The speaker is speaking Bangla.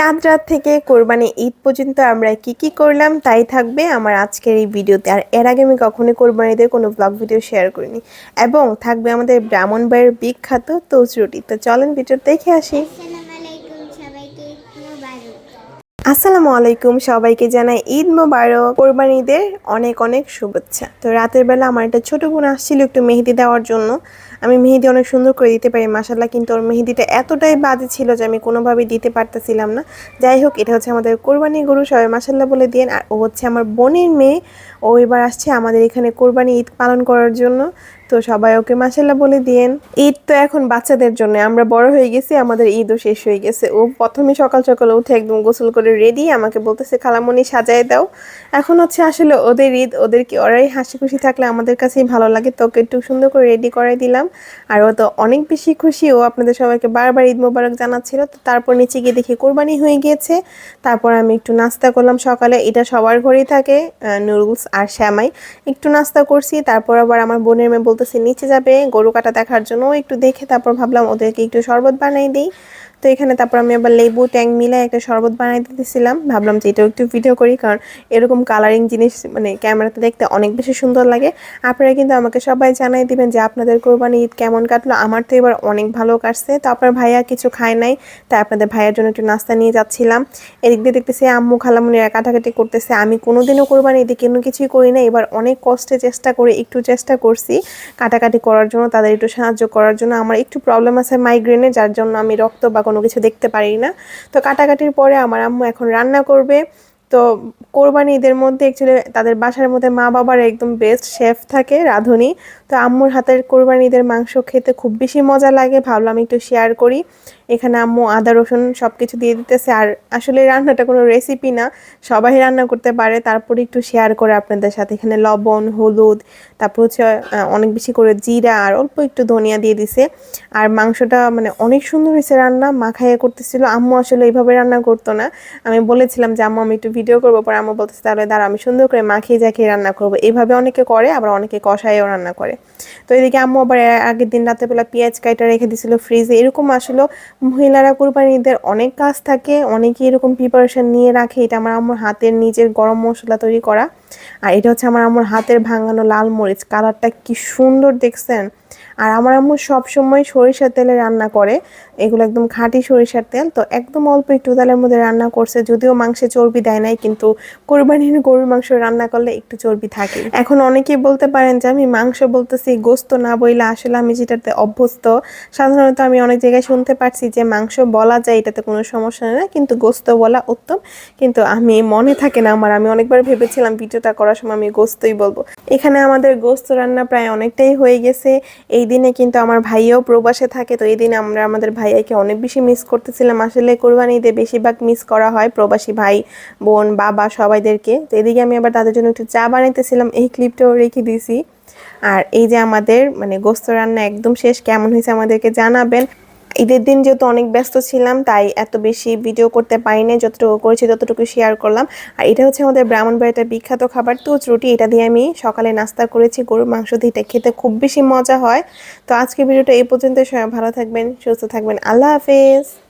চাঁদ রাত থেকে কোরবানি ঈদ পর্যন্ত আমরা কি করলাম তাই থাকবে আমার আজকের এই ভিডিওতে। আর এর আগে আমি কখনোই কোরবানিতে কোনো ব্লগ ভিডিও শেয়ার করিনি, এবং থাকবে আমাদের ব্রাহ্মণবাড়ির বিখ্যাত তোচ রুটি। তো চলেন ভিডিও দেখে আসি। আসসালামু আলাইকুম, সবাইকে জানাই ঈদ মোবারক। কোরবানি ঈদের অনেক অনেক শুভেচ্ছা। তো রাতের বেলা আমার একটা ছোট বোন আসছিল একটু মেহেদি দেওয়ার জন্য। আমি মেহেদি অনেক সুন্দর করে দিতে পারি মাশাআল্লাহ, কিন্তু ওর মেহেদিটা এতটাই বাজে ছিল যে আমি কোনোভাবেই দিতে পারতেছিলাম না। যাই হোক, এটা হচ্ছে আমাদের কোরবানি গরু, সবাই মাশাআল্লাহ বলে দিয়েন। আর ও হচ্ছে আমার বোনের মেয়ে, ও এবার আসছে আমাদের এখানে কোরবানি ঈদ পালন করার জন্য। তো সবাই ওকে মাশাআল্লাহ বলে দিয়েন। ঈদ তো এখন বাচ্চাদের জন্য, আমরা বড় হয়ে গেছি, আমাদের ঈদও শেষ হয়ে গেছে। ও প্রথমে সকাল সকাল উঠে একদম গোসল করে রেডি আমাকে বলতেছে খালামণি সাজায় দাও। এখন হচ্ছে আসলে ওদের ঈদ, ওদেরকে ওরাই হাসি খুশি থাকলে আমাদের কাছেই ভালো লাগে। তো ওকে একটু সুন্দর করে রেডি করাই দিলাম। আর ও তো অনেক বেশি খুশি, ও আপনাদের সবাইকে বারবার ঈদ মোবারক জানাচ্ছিল। তো তারপর নিচে গিয়ে দেখি কোরবানি হয়ে গিয়েছে। তারপর আমি একটু নাস্তা করলাম সকালে, এটা সবার ঘরেই থাকে, নুডলস আর শ্যামাই। একটু নাস্তা করছি, তারপর আবার আমার বোনের মেয়ে বলতেছে নিচে যাবে গরু কাটা দেখার জন্য, একটু দেখে তারপর ভাবলাম ওদেরকে একটু শরবত বানাই দিই। তো এখানে তারপর আমি আবার লেবু ট্যাং মিলায় একটা শরবত বানাই দিতেছিলাম, ভাবলাম যে এটাও একটু ভিডিও করি, কারণ এরকম কালারিং জিনিস মানে ক্যামেরাতে দেখতে অনেক বেশি সুন্দর লাগে। আপনারা কিন্তু আমাকে সবাই জানাই দিবেন যে আপনাদের কোরবানি ঈদ কেমন কাটলো। আমার তো এবার অনেক ভালো কাটছে। তো আপনার ভাইয়া কিছু খায় নাই, তাই আপনাদের ভাইয়ার জন্য একটু নাস্তা নিয়ে যাচ্ছিলাম। এদিক দিয়ে দেখতেছি আম্মু খালামুনিরা কাটাকাটি করতেছে। আমি কোনোদিনও কোরবানি ঈদে কোনো কিছুই করি না, এবার অনেক কষ্টে চেষ্টা করে একটু চেষ্টা করছি কাটাকাটি করার জন্য, তাদের একটু সাহায্য করার জন্য। আমার একটু প্রবলেম আছে মাইগ্রেনে, যার জন্য আমি রক্ত বা কোনো কিছু দেখতে পারি না। তো কাটাকাটির পরে আমার আম্মু এখন রান্না করবে। তো কোরবানি ঈদের মধ্যে অ্যাকচুয়ালি তাদের বাসার মধ্যে মা বাবার একদম বেস্ট শেফ থাকে, রাঁধুনি। তো আম্মুর হাতের কোরবানি ঈদের মাংস খেতে খুব বেশি মজা লাগে, ভাবলাম একটু শেয়ার করি। এখানে আম্মু আদা রসুন সব কিছু দিয়ে দিতেছে। আর আসলে রান্নাটা কোনো রেসিপি না, সবাই রান্না করতে পারে, তারপরে একটু শেয়ার করে আপনাদের সাথে। এখানে লবণ, হলুদ, তারপর হচ্ছে অনেক বেশি করে জিরা আর অল্প একটু ধনিয়া দিয়ে দিছে। আর মাংসটা মানে অনেক সুন্দর হয়েছে রান্না, মাখাইয়া করতেছিল। আম্মু আসলে এইভাবে রান্না করতো না, আমি বলেছিলাম যে আম্মু আমি একটু ভিডিও করবো, পরে আম্মু বলতেছে তাহলে দাঁড়া আমি সুন্দর করে মাখিয়ে জাখিয়ে রান্না করবো। এইভাবে অনেকে করে, আবার অনেকে কষাইও রান্না করে। তো এদিকে আম্মু আবার আগের দিন রাতেবেলা পেঁয়াজ কাটা রেখে দিছিল ফ্রিজে। এরকম আসলে মহিলারা কোরবানি ঈদের অনেক কাজ থাকে, অনেকে এরকম প্রিপারেশন নিয়ে রাখে। এটা আমার আম্মুর হাতের নিজের গরম মশলা তৈরি করা। আর এটা হচ্ছে আমার আম্মুর হাতের ভাঙানো লাল মরিচ, কালারটা কি সুন্দর দেখছেন। আর আমার আম্মু সবসময় সরিষার তেলে রান্না করে, এগুলো একদম খাঁটি সরিষার তেল। তো একদম অল্প একটু তেলের মধ্যে রান্না করছে, যদিও মাংসে চর্বি দেয় নাই, কিন্তু কোরবানির গরুর মাংস রান্না করলে একটু চর্বি থাকে। এখন অনেকেই বলতে পারেন যে আমি মাংস বলতেছি গোস্ত না বইলে, আসলে আমি যেটাতে অভ্যস্ত। সাধারণত আমি অনেক জায়গায় শুনতে পারছি যে মাংস বলা যায়, এটাতে কোনো সমস্যা নেই, কিন্তু গোস্ত বলা উত্তম। কিন্তু আমি মনে থাকে না আমার, আমি অনেকবার ভেবেছিলাম ভিডিওটা করার সময় আমি গোস্তই বলবো। এখানে আমাদের গোস্ত রান্না প্রায় অনেকটাই হয়ে গেছে। এই দিনে কিন্তু আমার ভাইয়াও প্রবাসে থাকে, তো এই দিনে আমরা আমাদের ভাইয়াকে অনেক বেশি মিস করতেছিলাম। আসলে কোরবানি ঈদে বেশিরভাগ মিস করা হয় প্রবাসী ভাই বোন বাবা সবাইদেরকে। তো এদিকে আমি আবার তাদের জন্য একটু চা বানাইতেছিলাম, এই ক্লিপটাও রেখে দিয়েছি। আর এই যে আমাদের মানে গোস্ত রান্না একদম শেষ, কেমন হয়েছে আমাদেরকে জানাবেন। ঈদের দিন যেহেতু অনেক ব্যস্ত ছিলাম, তাই এত বেশি ভিডিও করতে পারিনি, যতটুকু করেছি ততটুকু শেয়ার করলাম। আর এটা হচ্ছে আমাদের ব্রাহ্মণবাড়িটার বিখ্যাত খাবার তোচ রুটি, এটা দিয়ে আমি সকালে নাস্তা করেছি গরুর মাংস দিয়ে, এটা খেতে খুব বেশি মজা হয়। তো আজকে ভিডিওটা এই পর্যন্ত, সবাই ভালো থাকবেন, সুস্থ থাকবেন, আল্লাহ হাফেজ।